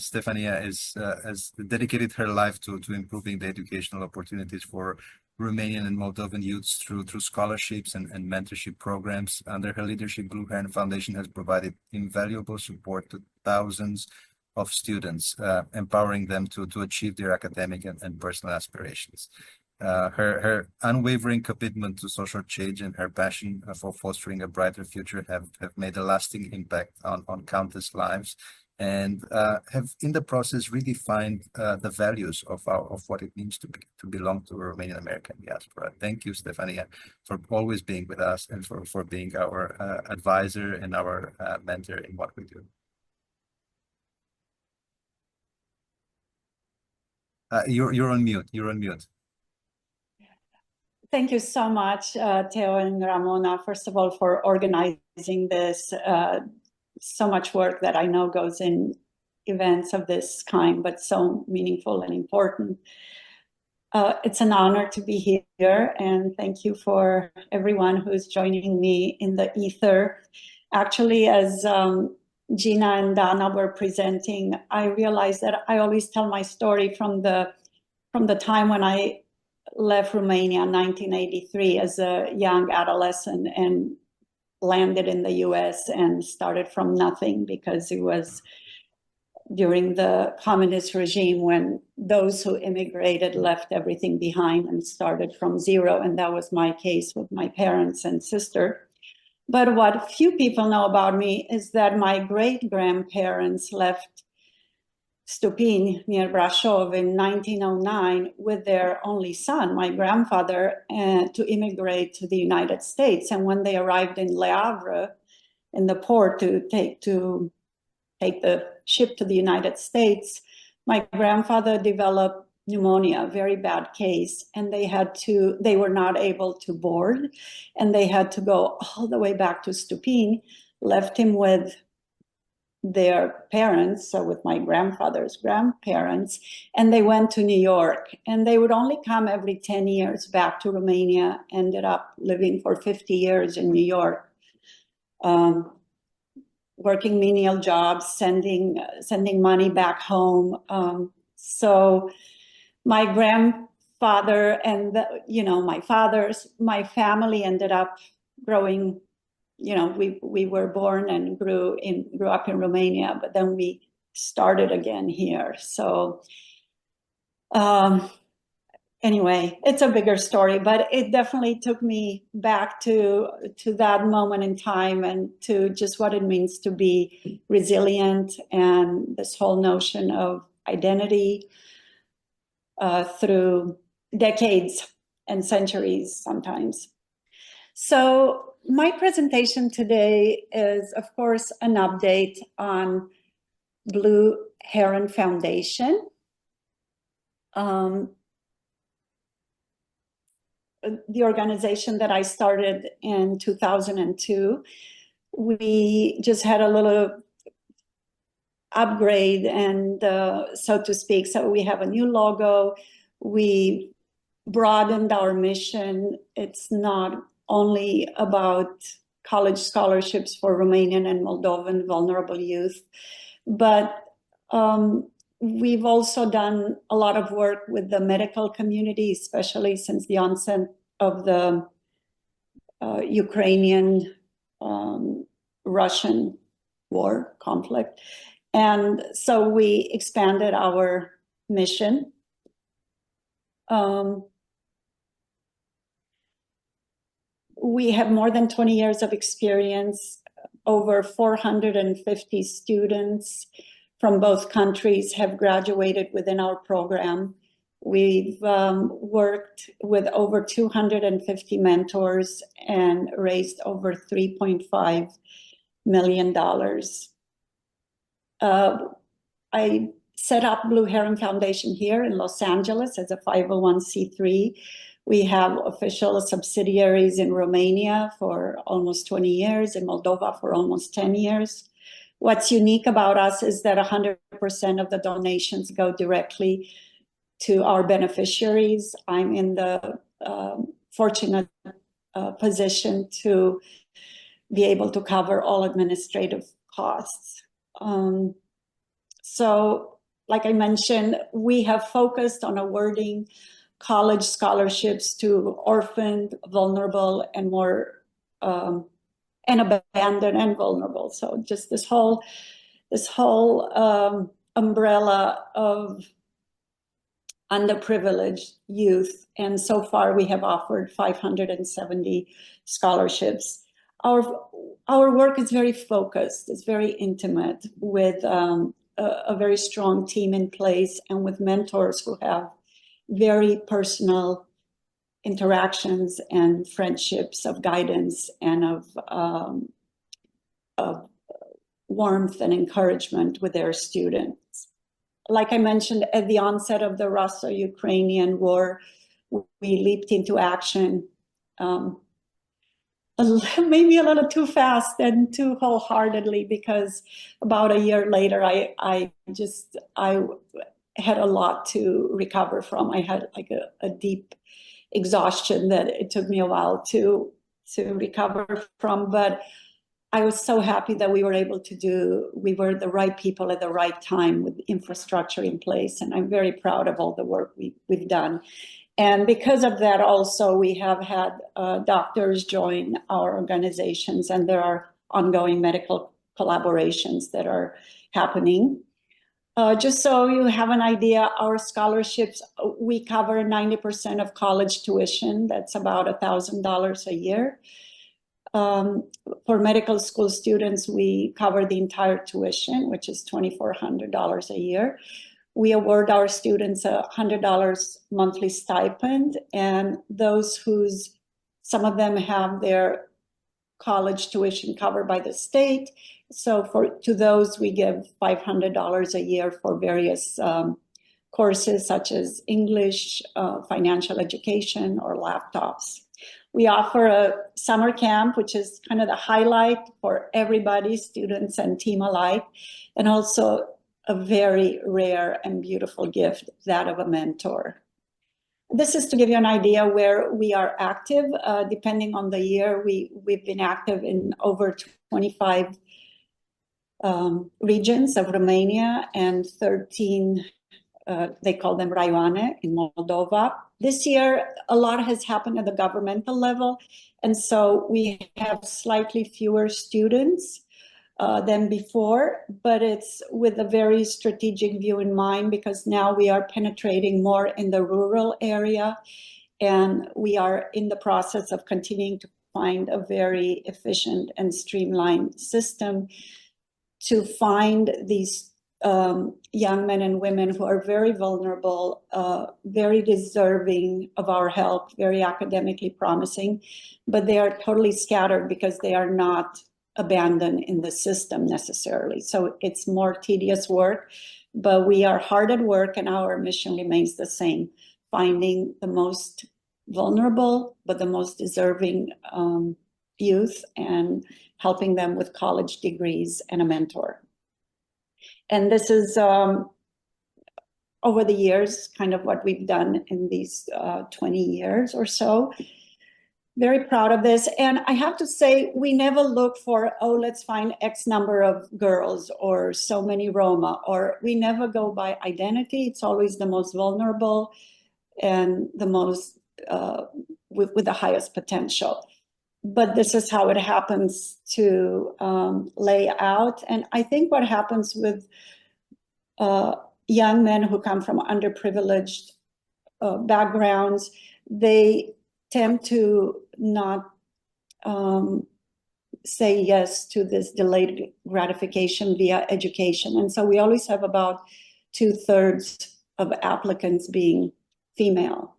Stefania has dedicated her life to improving the educational opportunities for Romanian and Moldovan youths through scholarships and mentorship programs. Under her leadership, Blue Heron Foundation has provided invaluable support to thousands of students, empowering them to achieve their academic and personal aspirations. Her unwavering commitment to social change and her passion for fostering a brighter future have made a lasting impact on countless lives, and have in the process redefined the values of what it means to belong to a Romanian American diaspora. Thank you, Stefania, for always being with us and for being our advisor and our mentor in what we do. You're on mute. You're on mute. Thank you so much, Theo and Ramona, first of all, for organizing this. So much work that I know goes in events of this kind, but so meaningful and important. It's an honor to be here, and thank you for everyone who's joining me in the ether. Actually, as Gina and Dana were presenting, I realized that I always tell my story from the time when I left Romania in 1983 as a young adolescent and landed in the US and started from nothing, because it was during the communist regime when those who immigrated left everything behind and started from zero. And that was my case with my parents and sister. But what few people know about me is that my great-grandparents left Stupin near Brașov in 1909 with their only son, my grandfather, to immigrate to the United States. And when they arrived in Le Havre, in the port to take the ship to the United States, my grandfather developed pneumonia, a very bad case, and they were not able to board, and they had to go all the way back to Stupin, left him with their parents, so with my grandfather's grandparents, and they went to New York. And they would only come every 10 years back to Romania, ended up living for 50 years in New York, working menial jobs, sending money back home. So my grandfather and my family ended up growing. We were born and grew up in Romania, but then we started again here. So anyway, it's a bigger story, but it definitely took me back to that moment in time and to just what it means to be resilient, and this whole notion of identity through decades and centuries sometimes. So my presentation today is, of course, an update on Blue Heron Foundation. The organization that I started in 2002. We just had a little upgrade, and so to speak. So we have a new logo. We broadened our mission. It's not only about college scholarships for Romanian and Moldovan vulnerable youth, but we've also done a lot of work with the medical community, especially since the onset of the Ukrainian-Russian war conflict. And so we expanded our mission. We have more than 20 years of experience. Over 450 students from both countries have graduated within our program. We've worked with over 250 mentors and raised over $3.5 million. I set up Blue Heron Foundation here in Los Angeles as a 501c3. We have official subsidiaries in Romania for almost 20 years, in Moldova for almost 10 years. What's unique about us is that 100% of the donations go directly to our beneficiaries. I'm in the fortunate position to be able to cover all administrative costs. So, like I mentioned, we have focused on awarding college scholarships to orphaned, vulnerable, and more and abandoned and vulnerable. So just this whole umbrella of underprivileged youth. And so far we have offered 570 scholarships. Our work is very focused, it's very intimate, with a very strong team in place and with mentors who have very personal interactions and friendships of guidance and of warmth and encouragement with their students. Like I mentioned, at the onset of the Russo-Ukrainian war, we leaped into action, maybe a little too fast and too wholeheartedly, because about a year later, I had a lot to recover from. I had like a deep exhaustion that it took me a while to recover from, but I was so happy that we were the right people at the right time with infrastructure in place. And I'm very proud of all the work we've done. And because of that, also, we have had doctors join our organizations, and there are ongoing medical collaborations that are happening. Just so you have an idea, our scholarships, we cover 90% of college tuition. That's about $1,000 a year. For medical school students, we cover the entire tuition, which is $2,400 a year. We award our students a $100 monthly stipend, and some of them have their college tuition covered by the state. So to those, we give $500 a year for various courses such as English, financial education, or laptops. We offer a summer camp, which is kind of the highlight for everybody, students and team alike, and also a very rare and beautiful gift, that of a mentor. This is to give you an idea where we are active. Depending on the year, we've been active in over 25 regions of Romania and 13, they call them Raioane, in Moldova. This year, a lot has happened at the governmental level, and so we have slightly fewer students than before, but it's with a very strategic view in mind, because now we are penetrating more in the rural area, and we are in the process of continuing to find a very efficient and streamlined system to find these young men and women who are very vulnerable, very deserving of our help, very academically promising, but they are totally scattered because they are not abandoned in the system necessarily. So it's more tedious work, but we are hard at work, and our mission remains the same: finding the most vulnerable but the most deserving youth and helping them with college degrees and a mentor. And this is, over the years, kind of what we've done in these 20 years or so. Very proud of this. And I have to say, we never look for, oh, let's find X number of girls or so many Roma, or we never go by identity. It's always the most vulnerable and the most, with the highest potential. But this is how it happens to lay out. And I think what happens with young men who come from underprivileged backgrounds, they tend to not say yes to this delayed gratification via education. And so we always have about 2/3 of applicants being female.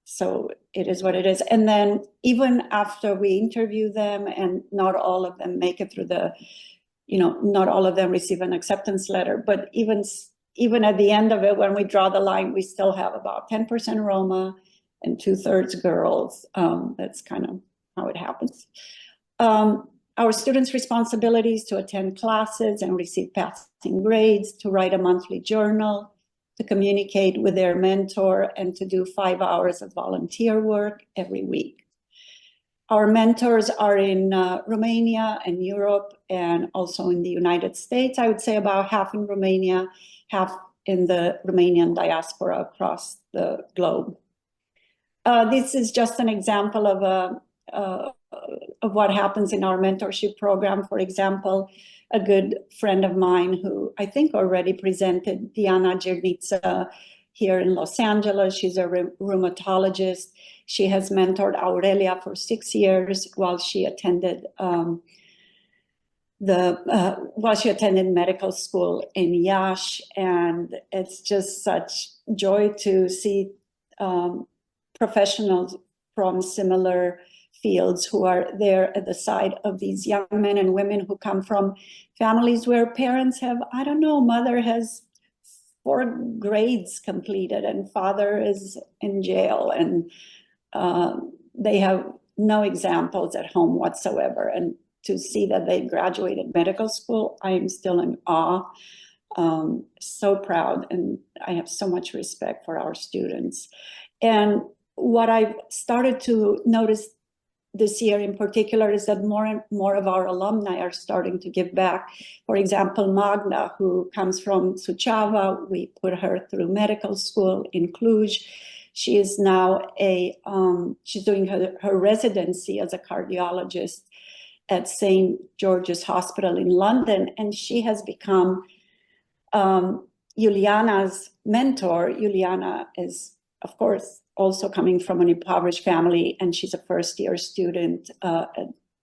So it is what it is. And then even after we interview them, and not all of them make it through not all of them receive an acceptance letter, but even at the end of it, when we draw the line, we still have about 10% Roma and 2/3 girls. That's kind of how it happens. Our students' responsibilities to attend classes and receive passing grades, to write a monthly journal, to communicate with their mentor, and to do 5 hours of volunteer work every week. Our mentors are in Romania and Europe and also in the United States. I would say about half in Romania, half in the Romanian diaspora across the globe. This is just an example of what happens in our mentorship program. For example, a good friend of mine who I think already presented, Diana Gernitsa, here in Los Angeles. She's a rheumatologist. She has mentored Aurelia for 6 years while she attended medical school in Iași, and it's just such joy to see professionals from similar fields who are there at the side of these young men and women who come from families where parents have, I don't know, mother has 4 grades completed and father is in jail, and they have no examples at home whatsoever. And to see that they graduated medical school, I am still in awe. So proud, and I have so much respect for our students. And what I've started to notice this year in particular is that more and more of our alumni are starting to give back. For example, Magda, who comes from Suceava, we put her through medical school in Cluj. She is now she's doing her residency as a cardiologist at St. George's Hospital in London, and she has become Juliana's mentor. Juliana is, of course, also coming from an impoverished family, and she's a first-year student at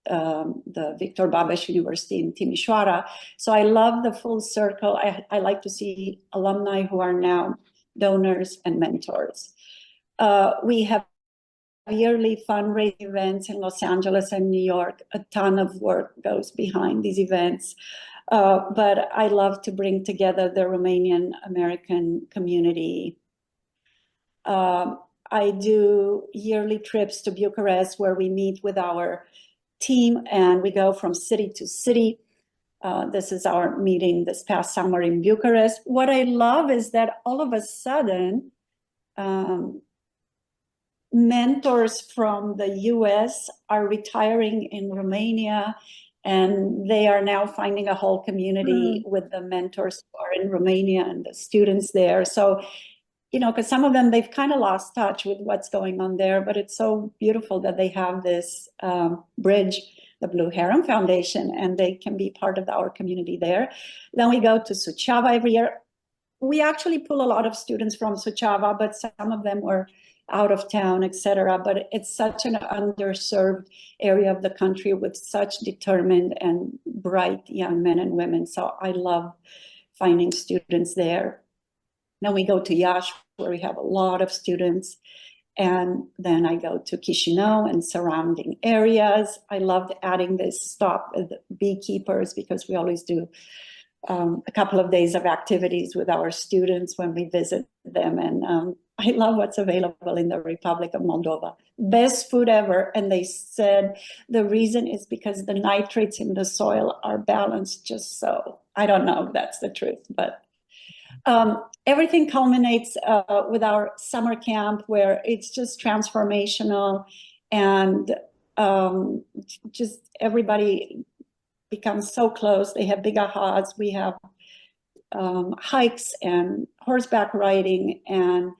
the Victor Babeș University in Timișoara. So I love the full circle. I like to see alumni who are now donors and mentors. We have yearly fundraising events in Los Angeles and New York. A ton of work goes behind these events. But I love to bring together the Romanian American community. I do yearly trips to Bucharest where we meet with our team and we go from city to city. This is our meeting this past summer in Bucharest. What I love is that all of a sudden, mentors from the US are retiring in Romania, and they are now finding a whole community with the mentors who are in Romania and the students there. So, you know, because some of them, they've kind of lost touch with what's going on there, but it's so beautiful that they have this bridge, the Blue Heron Foundation, and they can be part of our community there. Then we go to Suceava every year. We actually pull a lot of students from Suceava, but some of them were out of town, etc. But it's such an underserved area of the country with such determined and bright young men and women. So I love finding students there. Then we go to Iași, where we have a lot of students. And then I go to Chișinău and surrounding areas. I loved adding this stop with beekeepers because we always do a couple of days of activities with our students when we visit them. And I love what's available in the Republic of Moldova. Best food ever. And they said the reason is because the nitrates in the soil are balanced just so. I don't know if that's the truth, but everything culminates with our summer camp where it's just transformational and just everybody becomes so close. They have big ahas. We have hikes and horseback riding, and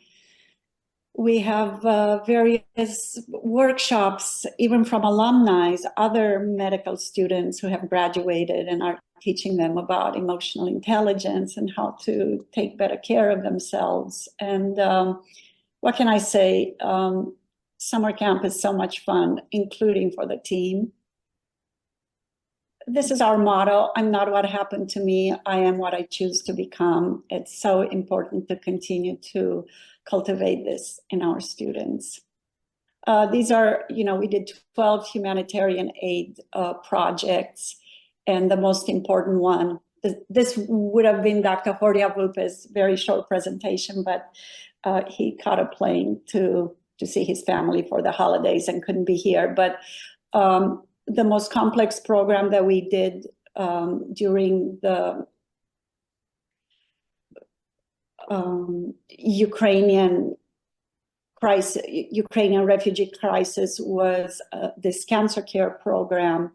we have various workshops, even from alumni, other medical students who have graduated and are teaching them about emotional intelligence and how to take better care of themselves. And what can I say? Summer camp is so much fun, including for the team. This is our motto. I'm not what happened to me. I am what I choose to become. It's so important to continue to cultivate this in our students. These are, you know, we did 12 humanitarian aid projects. And the most important one, this would have been Dr. Horia Vulpe's very short presentation, but he caught a plane to see his family for the holidays and couldn't be here. But the most complex program that we did during the Ukrainian crisis, Ukrainian refugee crisis, was this cancer care program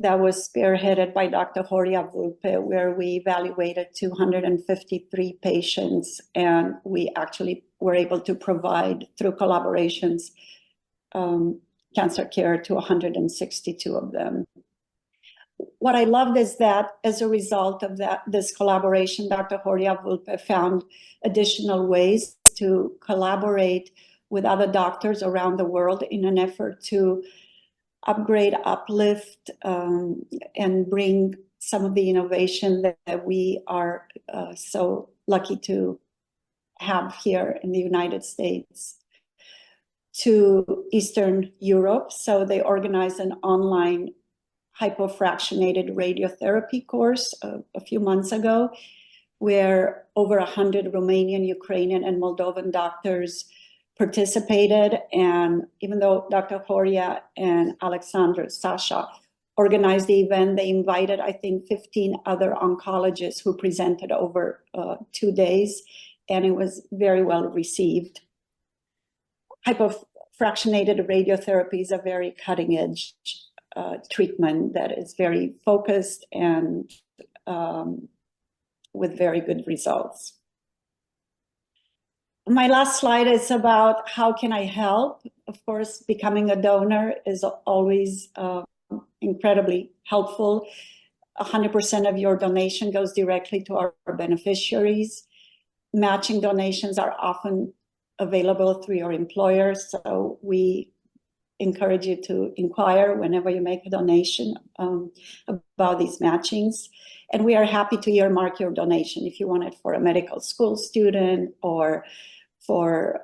that was spearheaded by Dr. Horia Vulpe, where we evaluated 253 patients, and we actually were able to provide, through collaborations, cancer care to 162 of them. What I loved is that as a result of this collaboration, Dr. Horia Vulpe found additional ways to collaborate with other doctors around the world in an effort to upgrade, uplift, and bring some of the innovation that we are so lucky to have here in the United States to Eastern Europe. So they organized an online hypofractionated radiotherapy course a few months ago, where over 100 Romanian, Ukrainian, and Moldovan doctors participated. And even though Dr. Horia and Alexandra Sasha organized the event, they invited, I think, 15 other oncologists who presented over 2 days, and it was very well received. Hypofractionated radiotherapy is a very cutting edge treatment that is very focused and with very good results. My last slide is about how can I help. Of course, becoming a donor is always incredibly helpful. 100% of your donation goes directly to our beneficiaries. Matching donations are often available through your employer, so we encourage you to inquire whenever you make a donation about these matchings. And we are happy to earmark your donation if you want it for a medical school student or for,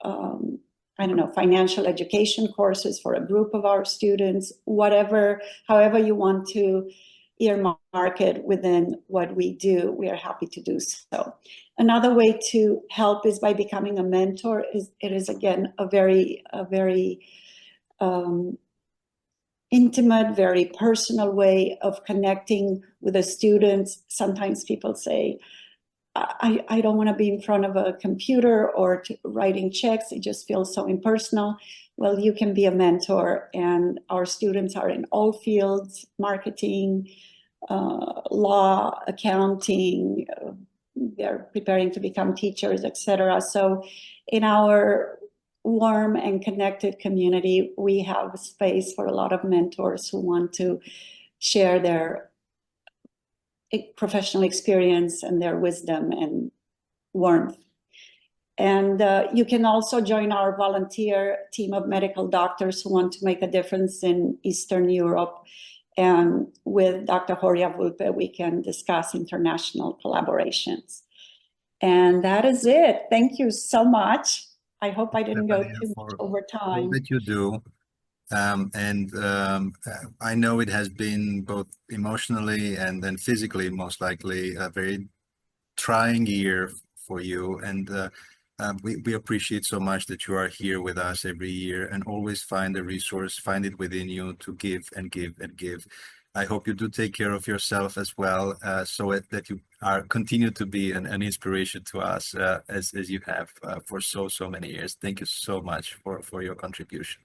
I don't know, financial education courses for a group of our students, whatever, however you want to earmark it within what we do, we are happy to do so. Another way to help is by becoming a mentor. It is again a very intimate, very personal way of connecting with the students. Sometimes people say, I don't want to be in front of a computer or writing checks. It just feels so impersonal. Well, you can be a mentor, and our students are in all fields: marketing, law, accounting. They're preparing to become teachers, etc. So in our warm and connected community, we have space for a lot of mentors who want to share their professional experience and their wisdom and warmth. And you can also join our volunteer team of medical doctors who want to make a difference in Eastern Europe. And with Dr. Horia Vulpe, we can discuss international collaborations. And that is it. Thank you so much. I hope I didn't go too much over time. All that you do. I know it has been both emotionally and then physically, most likely, a very trying year for you. And we appreciate so much that you are here with us every year and always find a resource, find it within you to give and give and give. I hope you do take care of yourself as well, so that you continue to be an inspiration to us, as you have for so many years. Thank you so much for your contribution.